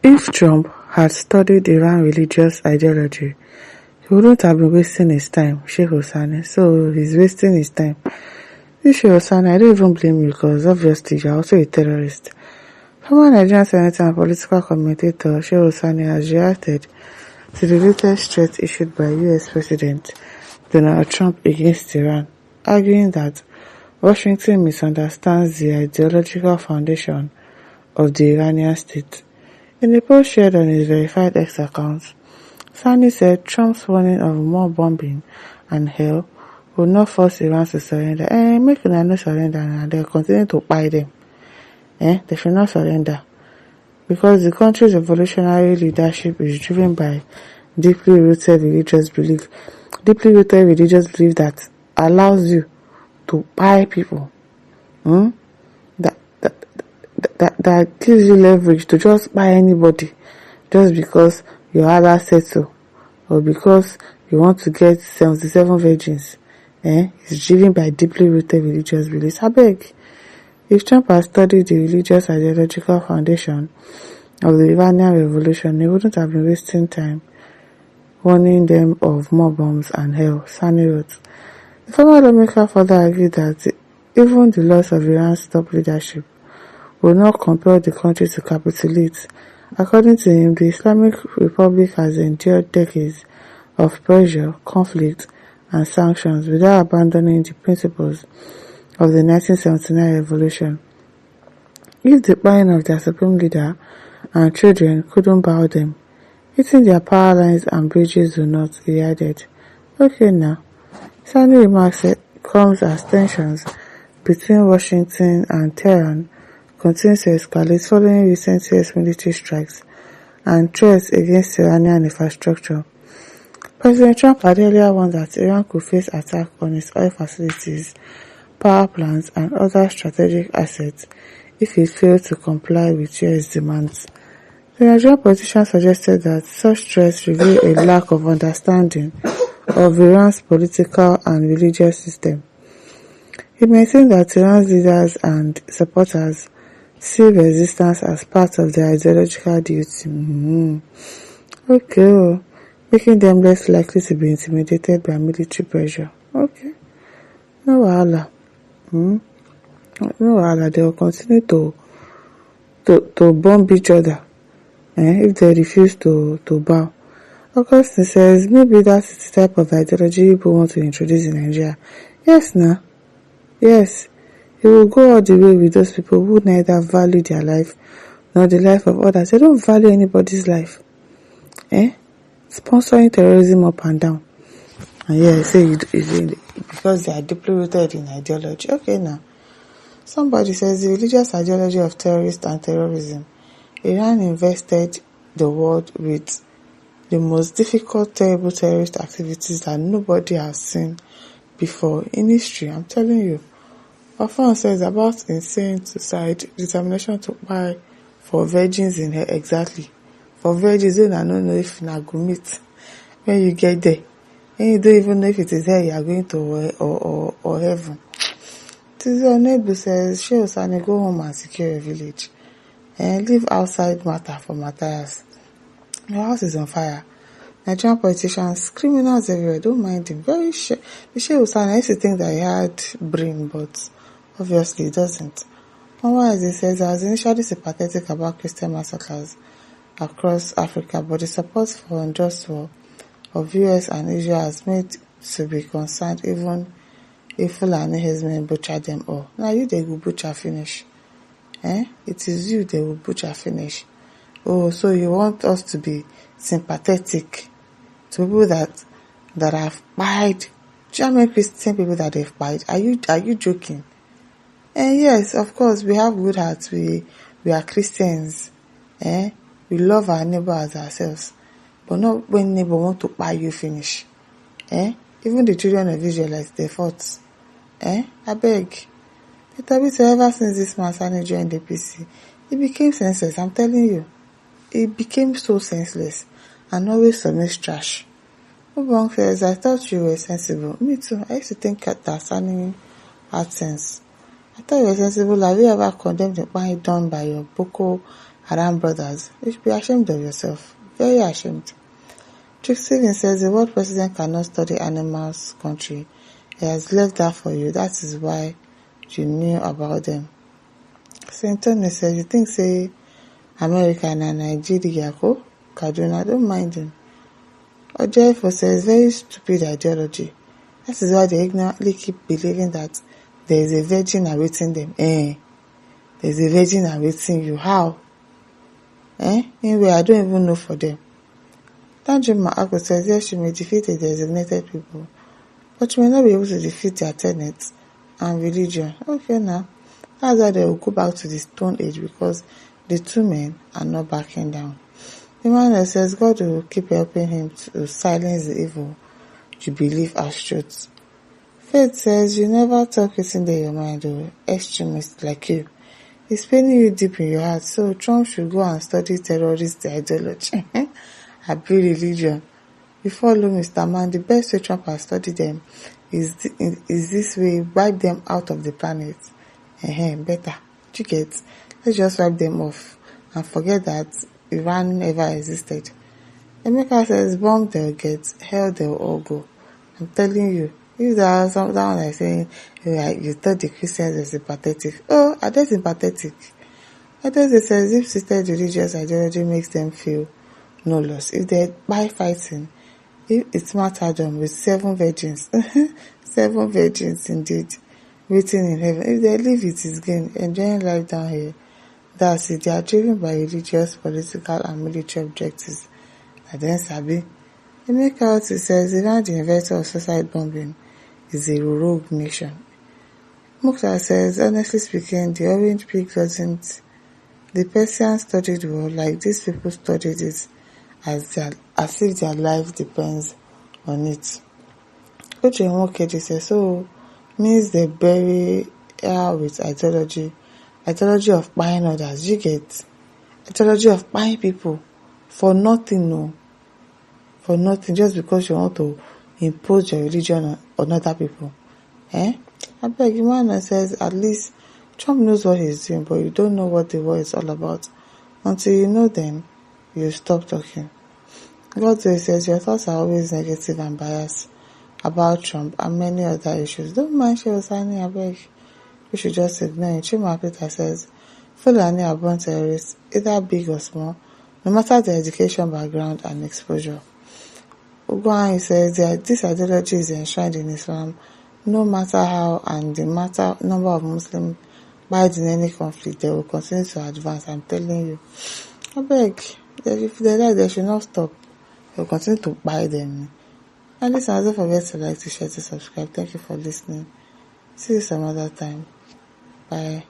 If Trump had studied Iran religious ideology, he wouldn't have been wasting his time, SS1. So he's wasting his time. SS1, I don't even blame you because obviously you're also a terrorist. Former Nigerian senator and political commentator SS1 has reacted to the latest threat issued by US President Donald Trump against Iran, arguing that Washington misunderstands the ideological foundation of the Iranian state. In a post shared on his verified X account, Sani said Trump's warning of more bombing and hell would not force Iran to surrender. Make una no surrender and they'll continue to buy them. They should not surrender. Because the country's revolutionary leadership is driven by deeply rooted religious belief that allows you to buy people. That gives you leverage to just buy anybody just because your Allah said so, or because you want to get 77 virgins. It's driven by deeply rooted religious beliefs. I beg, if Trump had studied the religious ideological foundation of the Iranian revolution, he wouldn't have been wasting time warning them of more bombs and hell, Sani wrote. The former lawmaker further argued that even the loss of Iran's top leadership will not compel the country to capitulate. According to him, the Islamic Republic has endured decades of pressure, conflict, and sanctions without abandoning the principles of the 1979 revolution. If the buying of their supreme leader and children couldn't bow them, hitting their power lines and bridges will not, he added. Okay now, Sani remarks comes as tensions between Washington and Tehran continue to escalate following recent US military strikes and threats against Iranian infrastructure. President Trump had earlier warned that Iran could face attack on its oil facilities, power plants, and other strategic assets if it failed to comply with US demands. The Nigerian politician suggested that such threats reveal a lack of understanding of Iran's political and religious system. He maintained that Iran's leaders and supporters see resistance as part of their ideological duty. Okay, making them less likely to be intimidated by military pressure. Okay, no wahala. No wahala. They will continue to bomb each other if they refuse to bow. Augustine says maybe that's the type of ideology people want to introduce in Nigeria. Yes, now. Yes. He will go all the way with those people who neither value their life nor the life of others. They don't value anybody's life. Sponsoring terrorism up and down. And say because they are deeply rooted in ideology. Okay now. Somebody says the religious ideology of terrorists and terrorism. Iran invested the world with the most difficult, terrible terrorist activities that nobody has seen before in history. I'm telling you. Afan says about insane suicide, determination to buy for virgins in her exactly. For virgins, I don't know if na go meet when you get there. And you don't even know if it is here you are going to or heaven. Tizo Nebu says, SS1 go home and secure your village. And leave outside matter for Matthias. Your house is on fire. Nigerian politicians, criminals everywhere, don't mind him. Very sure. The SS1, I used to think that he had brain, but obviously it doesn't. Otherwise, he says, I was initially sympathetic about Christian massacres across Africa, but the support for unjust war of US and Israel has made to be concerned even if Fulani herdsmen butcher them all. Now you they will butcher finish. It is you they will butcher finish. Oh, so you want us to be sympathetic to people that have died? Do you know how many Christian people that they've died? Are you joking? And yes, of course, we have good hearts. We are Christians. We love our neighbor as ourselves. But not when neighbor want to buy you finish. Even the children of Israelites, they fought. I beg. Ever since this man Sani joined the PC, it became senseless. I'm telling you. It became so senseless. And always submit trash. Ubong says, I thought you were sensible. Me too. I used to think that Sani had sense. I thought you were sensible. Have you ever condemned the crime done by your Boko around brothers. You should be ashamed of yourself. Very ashamed. Chieftain says the world president cannot study animals' country. He has left that for you. That is why you knew about them. St. Tony says, you think say America and Nigeria go? Kaduna, don't mind him. Ojefo says, very stupid ideology. That is why they ignorantly keep believing that there is a virgin awaiting them. There is a virgin awaiting you. How? Anyway, I don't even know for them. Danjuma Ako says, yes, she may defeat the designated people, but she may not be able to defeat their tenets and religion. Okay, now. That's why they will go back to the Stone Age, because the two men are not backing down. Emmanuel says, God will keep helping him to silence the evil you believe as truth. Faith says, you never talk it in your mind, extremists like you. It's paining you deep in your heart, so Trump should go and study terrorist ideology. Abi religion. You follow Mr. Man, the best way Trump has studied them is this way, wipe them out of the planet. Better. You get? Let's just wipe them off and forget that Iran never existed. Emeka says, bomb they'll get, hell they'll all go. I'm telling you, if there are someone like saying, you thought the Christians were pathetic. Oh, are they sympathetic? Others says, if system religious ideology makes them feel no loss, if they by fighting, if it's martyrdom with 7 virgins, 7 virgins indeed, waiting in heaven, if they live it is gain, enjoying life down here, that's it. They are driven by religious, political, and military objectives. And then Sabi, Emeka says, Iran, the inventor of suicide bombing, is a rogue nation. Mukhtar says, honestly speaking, the orange pig doesn't. The Persians studied the world like these people studied it, as if their life depends on it. Uche Nwokeji says, so means they bury her with ideology of buying others. You get ideology of buying people for nothing, no, for nothing, just because you want to impose your religion on other people. I beg you, man says, at least Trump knows what he's doing, but you don't know what the war is all about. Until you know them, you stop talking. Godway says, your thoughts are always negative and biased about Trump and many other issues. Don't mind Sheosani, I beg. You should just ignore it. Chima Peter says, Fulani are born terrorists, either big or small, no matter their education background and exposure. Ugwai says, this ideology is enshrined in Islam, no matter how, and the number of Muslims died in any conflict, they will continue to advance. I'm telling you. I beg, if they die, they should not stop. They will continue to buy them. And listen, don't forget to like, to share, to subscribe. Thank you for listening. See you some other time. Bye.